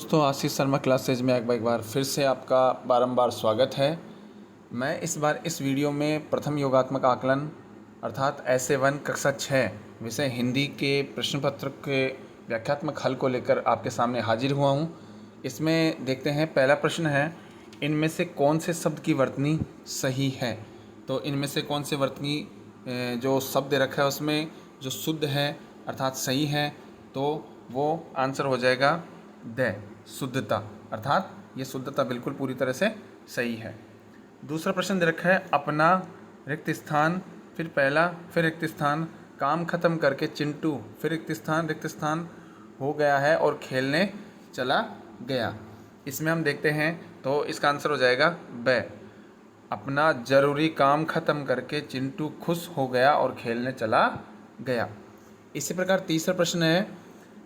दोस्तों, आशीष शर्मा क्लासेज में एक बार फिर से आपका बारंबार स्वागत है। मैं इस बार इस वीडियो में प्रथम योगात्मक आकलन अर्थात ऐसे वन कक्षा 6 विषय हिंदी के प्रश्न पत्र के व्याख्यात्मक हल को लेकर आपके सामने हाजिर हुआ हूँ। इसमें देखते हैं, पहला प्रश्न है, इनमें से कौन से शब्द की वर्तनी सही है। तो इनमें से कौन से वर्तनी जो शब्द रखा है उसमें जो शुद्ध है अर्थात सही है, तो वो आंसर हो जाएगा द शुद्धता, अर्थात ये शुद्धता बिल्कुल पूरी तरह से सही है। दूसरा प्रश्न दे रखा है, अपना रिक्त स्थान फिर पहला फिर रिक्त स्थान काम खत्म करके चिंटू फिर रिक्त स्थान हो गया है और खेलने चला गया। इसमें हम देखते हैं तो इसका आंसर हो जाएगा ब, अपना ज़रूरी काम ख़त्म करके चिंटू खुश हो गया और खेलने चला गया। इसी प्रकार तीसरा प्रश्न है,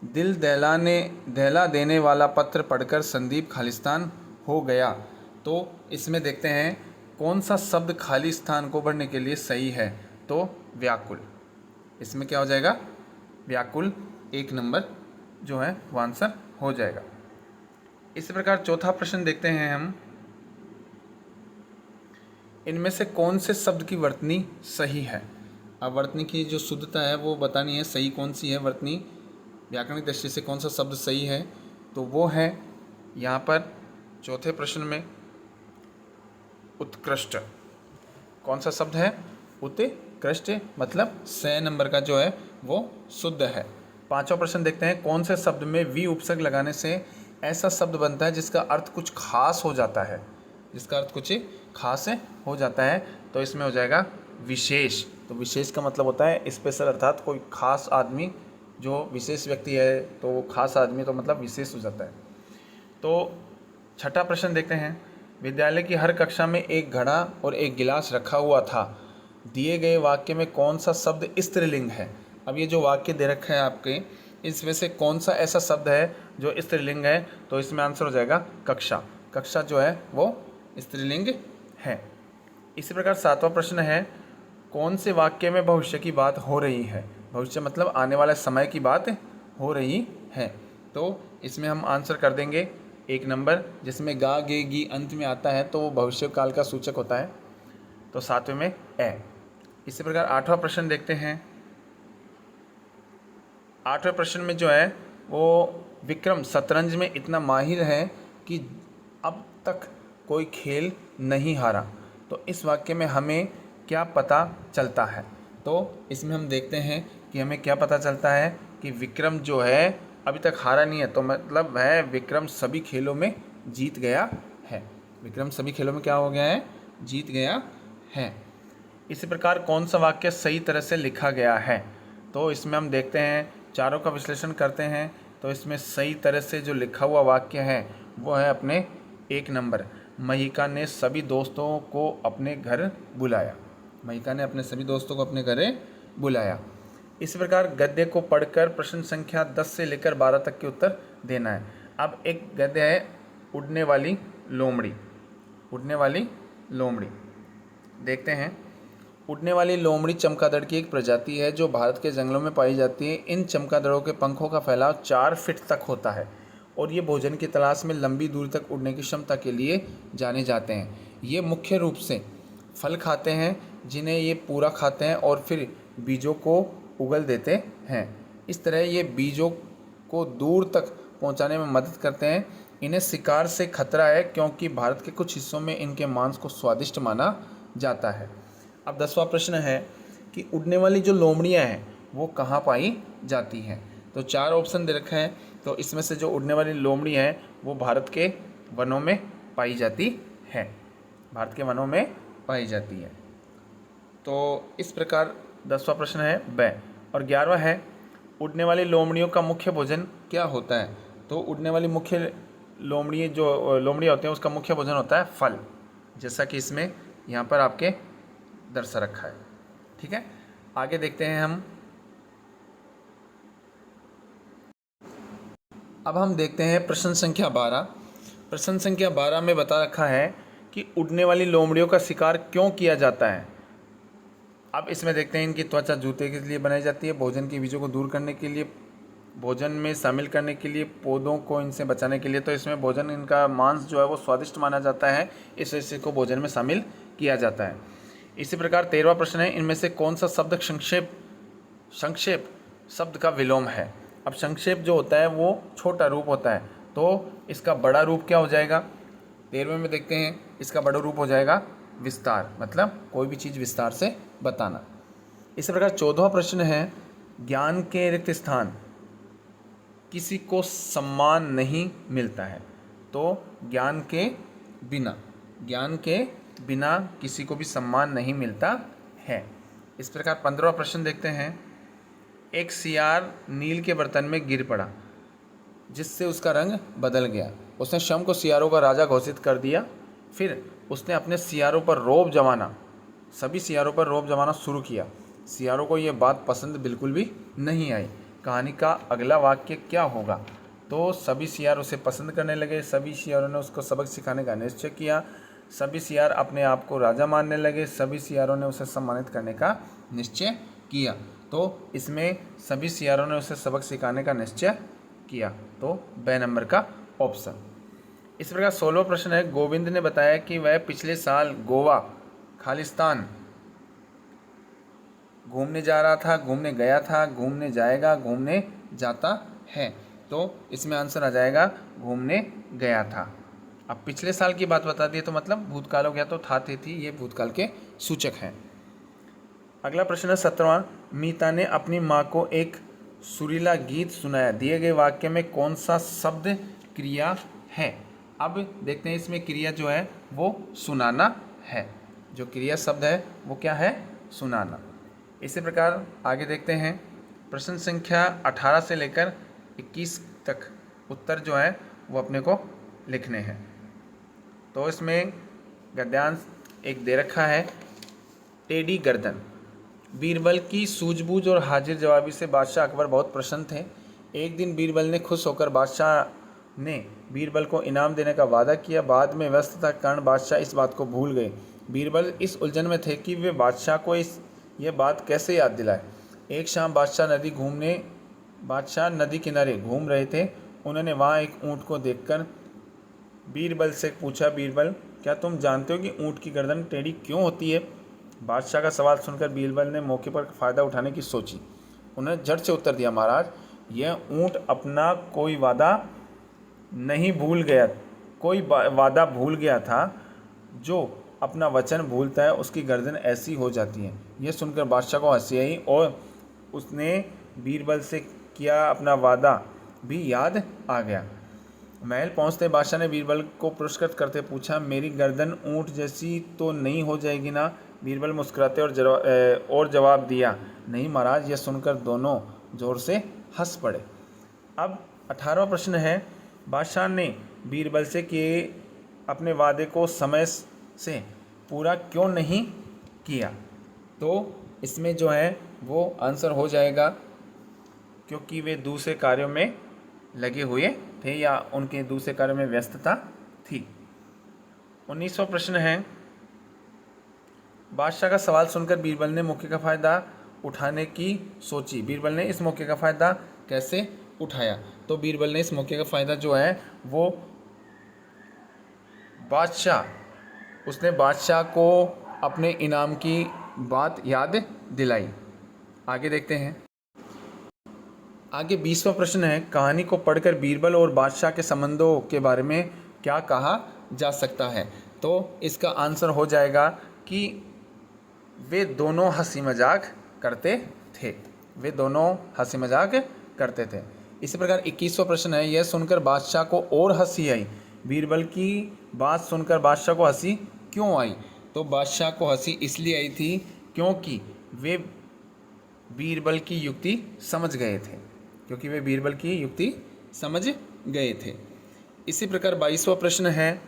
दिल दहला देने वाला पत्र पढ़कर संदीप खालिस्तान हो गया। तो इसमें देखते हैं कौन सा शब्द खाली स्थान को भरने के लिए सही है। तो व्याकुल, इसमें क्या हो जाएगा, व्याकुल 1 नंबर जो है वो आंसर हो जाएगा। इसी प्रकार चौथा प्रश्न देखते हैं हम, इनमें से कौन से शब्द की वर्तनी सही है। अब वर्तनी की जो शुद्धता है वो बतानी है, सही कौन सी है वर्तनी, व्याकरणिक दृष्टि से कौन सा शब्द सही है। तो वो है यहाँ पर चौथे प्रश्न में उत्कृष्ट। कौन सा शब्द है, उत्कृष्ट, मतलब 6 नंबर का जो है वो शुद्ध है। पांचवा प्रश्न देखते हैं, कौन से शब्द में वी उपसर्ग लगाने से ऐसा शब्द बनता है जिसका अर्थ कुछ खास हो जाता है, जिसका अर्थ कुछ खास हो जाता है। तो इसमें हो जाएगा विशेष। तो विशेष का मतलब होता है स्पेशल, अर्थात कोई खास आदमी, जो विशेष व्यक्ति है तो वो खास आदमी, तो मतलब विशेष हो जाता है। तो छठा प्रश्न देखते हैं, विद्यालय की हर कक्षा में एक घड़ा और एक गिलास रखा हुआ था, दिए गए वाक्य में कौन सा शब्द स्त्रीलिंग है। अब ये जो वाक्य दे रखा है आपके, इसमें से कौन सा ऐसा शब्द है जो स्त्रीलिंग है। तो इसमें आंसर हो जाएगा कक्षा। कक्षा जो है वो स्त्रीलिंग है। इसी प्रकार सातवां प्रश्न है, कौन से वाक्य में भविष्य की बात हो रही है। भविष्य मतलब आने वाले समय की बात हो रही है। तो इसमें हम आंसर कर देंगे 1 नंबर, जिसमें गा गे गी अंत में आता है तो वो भविष्य काल का सूचक होता है। तो 7वें में ए। इसी प्रकार 8वां प्रश्न देखते हैं। 8वें प्रश्न में जो है वो, विक्रम शतरंज में इतना माहिर है कि अब तक कोई खेल नहीं हारा। तो इस वाक्य में हमें क्या पता चलता है। तो इसमें हम देखते हैं कि हमें क्या पता चलता है कि विक्रम जो है अभी तक हारा नहीं है, तो मतलब है विक्रम सभी खेलों में जीत गया है। विक्रम सभी खेलों में क्या हो गया है, जीत गया है। इसी प्रकार कौन सा वाक्य सही तरह से लिखा गया है। तो इसमें हम देखते हैं, चारों का विश्लेषण करते हैं। तो इसमें सही तरह से जो लिखा हुआ वाक्य है वो है अपने 1 नंबर, महिका ने सभी दोस्तों को अपने घर बुलाया। महिका ने अपने सभी दोस्तों को अपने घर बुलाया। इस प्रकार गद्य को पढ़कर प्रश्न संख्या 10 से लेकर 12 तक के उत्तर देना है। अब एक गद्य है, उड़ने वाली लोमड़ी। उड़ने वाली लोमड़ी देखते हैं। उड़ने वाली लोमड़ी चमगादड़ की एक प्रजाति है जो भारत के जंगलों में पाई जाती है। इन चमगादड़ों के पंखों का फैलाव 4 फीट तक होता है और ये भोजन की तलाश में लंबी दूरी तक उड़ने की क्षमता के लिए जाने जाते हैं। ये मुख्य रूप से फल खाते हैं, जिन्हें ये पूरा खाते हैं और फिर बीजों को उगल देते हैं। इस तरह ये बीजों को दूर तक पहुंचाने में मदद करते हैं। इन्हें शिकार से खतरा है क्योंकि भारत के कुछ हिस्सों में इनके मांस को स्वादिष्ट माना जाता है। अब 10वां प्रश्न है कि उड़ने वाली जो लोमड़ियाँ हैं वो कहाँ पाई जाती हैं। तो 4 ऑप्शन दे रखे हैं। तो इसमें से जो उड़ने वाली लोमड़ी है वो भारत के वनों में पाई जाती है, भारत के वनों में पाई जाती है। तो इस प्रकार 10वां प्रश्न है ब। और 11वां है, उड़ने वाली लोमड़ियों का मुख्य भोजन क्या होता है। तो उड़ने वाली मुख्य लोमड़ी जो लोमड़ियाँ होते हैं उसका मुख्य भोजन होता है फल, जैसा कि इसमें यहाँ पर आपके दर्शा रखा है। ठीक है, आगे देखते हैं हम। अब हम देखते हैं प्रश्न संख्या 12। प्रश्न संख्या 12 में बता रखा है कि उड़ने वाली लोमड़ियों का शिकार क्यों किया जाता है। अब इसमें देखते हैं, इनकी त्वचा जूते के लिए बनाई जाती है, भोजन के बीजों को दूर करने के लिए भोजन में शामिल करने के लिए, पौधों को इनसे बचाने के लिए। तो इसमें भोजन, इनका मांस जो है वो स्वादिष्ट माना जाता है, इस वजह से इसको भोजन में शामिल किया जाता है। इसी प्रकार 13वां प्रश्न है, इनमें से कौन सा शब्द संक्षेप शब्द का विलोम है। अब संक्षेप जो होता है वो छोटा रूप होता है, तो इसका बड़ा रूप क्या हो जाएगा। 13वें में देखते हैं, इसका बड़ा रूप हो जाएगा विस्तार, मतलब कोई भी चीज़ विस्तार से बताना। इसी प्रकार 14वां प्रश्न है, ज्ञान के रिक्त स्थान किसी को सम्मान नहीं मिलता है। तो ज्ञान के बिना किसी को भी सम्मान नहीं मिलता है। इस प्रकार 15वां प्रश्न देखते हैं, एक सियार नील के बर्तन में गिर पड़ा जिससे उसका रंग बदल गया। उसने शम को सियारों का राजा घोषित कर दिया। फिर उसने अपने सियारों पर सभी सियारों पर रौब जमाना शुरू किया। सियारों को यह बात पसंद बिल्कुल भी नहीं आई। कहानी का अगला वाक्य क्या होगा। तो सभी सियार उसे पसंद करने लगे, सभी सियारों ने उसको सबक सिखाने का निश्चय किया, सभी सियार अपने आप को राजा मानने लगे, सभी सियारों ने उसे सम्मानित करने का निश्चय किया। तो इसमें सभी सियारों ने उसे सबक सिखाने का निश्चय किया, तो ब नंबर का ऑप्शन। इस प्रकार 16वां प्रश्न है, गोविंद ने बताया कि वह पिछले साल गोवा खालिस्तान घूमने जा रहा था, घूमने गया था, घूमने जाएगा, घूमने जाता है। तो इसमें आंसर आ जाएगा घूमने गया था। अब पिछले साल की बात बता दी तो मतलब भूतकाल हो गया, तो था थे थी ये भूतकाल के सूचक हैं। अगला प्रश्न है 17वां, मीता ने अपनी माँ को एक सुरीला गीत सुनाया। दिए गए वाक्य में कौन सा शब्द क्रिया है। अब देखते हैं, इसमें क्रिया जो है वो सुनाना है। जो क्रिया शब्द है वो क्या है, सुनाना। इसी प्रकार आगे देखते हैं, प्रश्न संख्या 18 से लेकर 21 तक उत्तर जो है वो अपने को लिखने हैं। तो इसमें गद्यांश एक दे रखा है, टेढ़ी गर्दन। बीरबल की सूझबूझ और हाजिर जवाबी से बादशाह अकबर बहुत प्रसन्न थे। एक दिन बीरबल ने खुश होकर बादशाह ने बीरबल को इनाम देने का वादा किया। बाद में व्यस्तता के कारण बादशाह इस बात को भूल गए। बीरबल इस उलझन में थे कि वे बादशाह को यह बात कैसे याद दिलाए। एक शाम बादशाह नदी किनारे घूम रहे थे। उन्होंने वहाँ एक ऊँट को देखकर बीरबल से पूछा, बीरबल क्या तुम जानते हो कि ऊँट की गर्दन टेढ़ी क्यों होती है। बादशाह का सवाल सुनकर बीरबल ने मौके पर फ़ायदा उठाने की सोची। उन्होंने झट से उत्तर दिया, महाराज यह ऊँट अपना कोई वादा भूल गया था। जो अपना वचन भूलता है उसकी गर्दन ऐसी हो जाती है। यह सुनकर बादशाह को हंसी आई और उसने बीरबल से किया अपना वादा भी याद आ गया। महल पहुंचते बादशाह ने बीरबल को पुरस्कृत करते पूछा, मेरी गर्दन ऊँट जैसी तो नहीं हो जाएगी ना। बीरबल मुस्कुराते और जवाब दिया, नहीं महाराज। यह सुनकर दोनों जोर से हंस पड़े। अब 18वां प्रश्न है, बादशाह ने बीरबल से किए अपने वादे को समय से पूरा क्यों नहीं किया। तो इसमें जो है वो आंसर हो जाएगा क्योंकि वे दूसरे कार्यों में लगे हुए थे या उनके दूसरे कार्यों में व्यस्तता थी। 19वां प्रश्न है, बादशाह का सवाल सुनकर बीरबल ने मौके का फ़ायदा उठाने की सोची। बीरबल ने इस मौके का फ़ायदा कैसे उठाया। तो बीरबल ने इस मौके का फ़ायदा जो है वो उसने बादशाह को अपने इनाम की बात याद दिलाई। आगे देखते हैं। आगे 20वां प्रश्न है, कहानी को पढ़कर बीरबल और बादशाह के संबंधों के बारे में क्या कहा जा सकता है। तो इसका आंसर हो जाएगा कि वे दोनों हंसी मजाक करते थे। इसी प्रकार 21वां प्रश्न है, यह सुनकर बादशाह को और हंसी आई। बीरबल की बात सुनकर बादशाह को हंसी क्यों आई। तो बादशाह को हंसी इसलिए आई थी क्योंकि वे बीरबल की युक्ति समझ गए थे। इसी प्रकार 22वां प्रश्न है,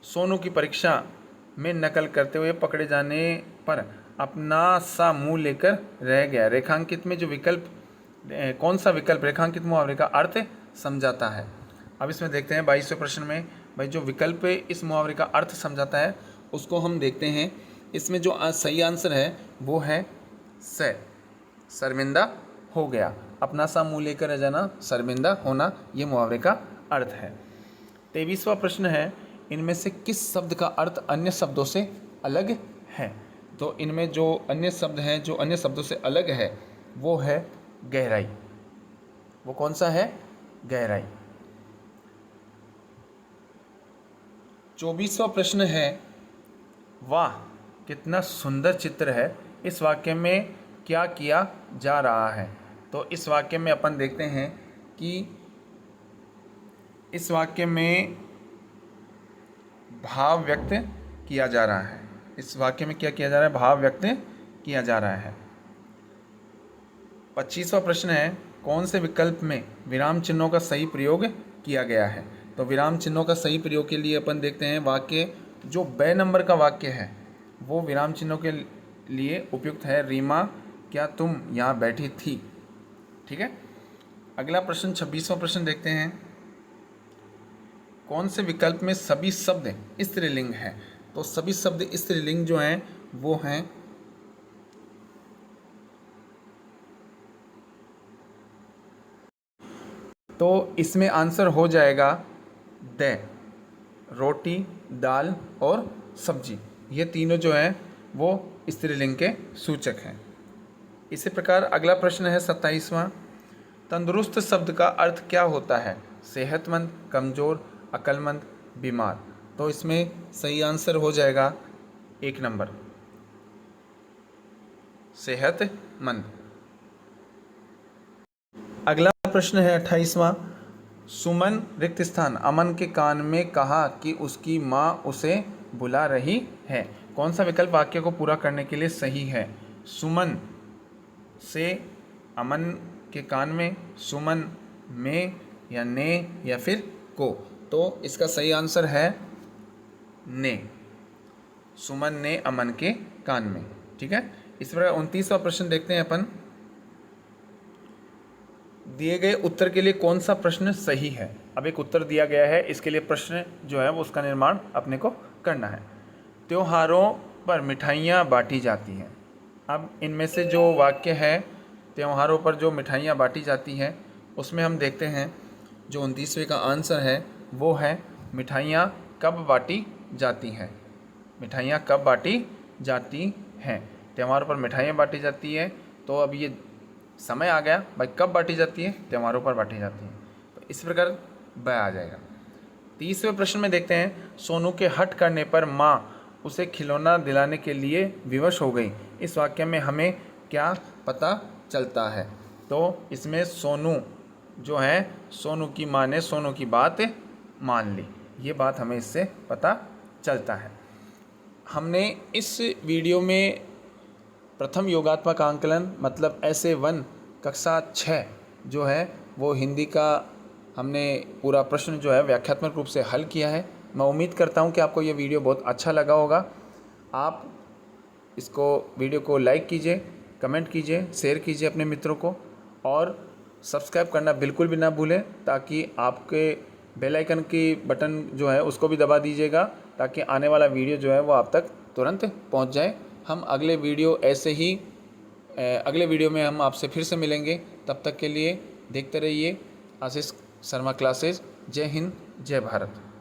सोनू की परीक्षा में नकल करते हुए पकड़े जाने पर अपना सा मुंह लेकर रह गया। रेखांकित में जो विकल्प कौन सा विकल्प रेखांकित मुहावरे का अर्थ समझाता है। अब इसमें देखते हैं 22वें प्रश्न में भाई जो विकल्प इस मुहावरे का अर्थ समझाता है उसको हम देखते हैं। इसमें जो सही आंसर है वो है शर्मिंदा हो गया। अपना सा मुँह लेकर रह जाना, शर्मिंदा होना, ये मुहावरे का अर्थ है। 23वां प्रश्न है, इनमें से किस शब्द का अर्थ अन्य शब्दों से अलग है? तो इनमें जो अन्य शब्द हैं, जो अन्य शब्दों से अलग है, वो है गहराई। वो कौन सा है? गहराई। 24वां प्रश्न है, वाह कितना सुंदर चित्र है, इस वाक्य में क्या किया जा रहा है? तो इस वाक्य में अपन देखते हैं कि इस वाक्य में भाव व्यक्त किया जा रहा है। इस वाक्य में क्या किया जा रहा है? भाव व्यक्त किया जा रहा है। 25वां प्रश्न है, कौन से विकल्प में विराम चिन्हों का सही प्रयोग किया गया है? तो विराम चिन्हों का सही प्रयोग के लिए अपन देखते हैं वाक्य जो ब नंबर का वाक्य है वो विराम चिन्हों के लिए उपयुक्त है। रीमा क्या तुम यहाँ बैठी थी? ठीक है। अगला प्रश्न 26वां प्रश्न देखते हैं, कौन से विकल्प में सभी शब्द स्त्रीलिंग हैं? तो सभी शब्द स्त्रीलिंग जो हैं वो हैं तो इसमें आंसर हो जाएगा द, रोटी, दाल और सब्जी। ये तीनों जो हैं वो स्त्रीलिंग के सूचक हैं। इसी प्रकार अगला प्रश्न है 27वां, तंदुरुस्त शब्द का अर्थ क्या होता है? सेहतमंद, कमज़ोर, अक्लमंद, बीमार। तो इसमें सही आंसर हो जाएगा 1 नंबर, सेहतमंद। अगला प्रश्न है 28वां, सुमन रिक्त स्थान अमन के कान में कहा कि उसकी माँ उसे बुला रही है। कौन सा विकल्प वाक्य को पूरा करने के लिए सही है? सुमन से अमन के कान में, सुमन में, या ने, या फिर को। तो इसका सही आंसर है ने, सुमन ने अमन के कान में। ठीक है। इस प्रकार 29वां प्रश्न देखते हैं अपन, दिए गए उत्तर के लिए कौन सा प्रश्न सही है? अब एक उत्तर दिया गया है, इसके लिए प्रश्न जो है वो उसका निर्माण अपने को करना है। त्योहारों पर मिठाइयाँ बांटी जाती हैं। अब इनमें से जो वाक्य है त्योहारों पर जो मिठाइयाँ बांटी जाती हैं उसमें हम देखते हैं जो 29वें का आंसर है वो है मिठाइयाँ कब बांटी जाती हैं। मिठाइयाँ कब बांटी जाती हैं? त्योहारों पर मिठाइयाँ बांटी जाती हैं। तो अब ये समय आ गया भाई, कब बांटी जाती है? त्योहारों पर बांटी जाती है। तो इस प्रकार ब आ जाएगा। 30वें प्रश्न में देखते हैं, सोनू के हट करने पर माँ उसे खिलौना दिलाने के लिए विवश हो गई। इस वाक्य में हमें क्या पता चलता है? तो इसमें सोनू जो है, सोनू की माँ ने सोनू की बात मान ली, ये बात हमें इससे पता चलता है। हमने इस वीडियो में प्रथम योगात्मक आंकलन मतलब ऐसे 1 कक्षा 6 जो है वो हिंदी का हमने पूरा प्रश्न जो है व्याख्यात्मक रूप से हल किया है। मैं उम्मीद करता हूँ कि आपको ये वीडियो बहुत अच्छा लगा होगा। आप इसको वीडियो को लाइक कीजिए, कमेंट कीजिए, शेयर कीजिए अपने मित्रों को और सब्सक्राइब करना बिल्कुल भी ना भूलें, ताकि आपके बेल आइकन की बटन जो है उसको भी दबा दीजिएगा ताकि आने वाला वीडियो जो है वो आप तक तुरंत पहुंच जाए। हम अगले वीडियो में हम आपसे फिर से मिलेंगे। तब तक के लिए देखते रहिए आशीष शर्मा क्लासेस। जय हिंद, जय भारत।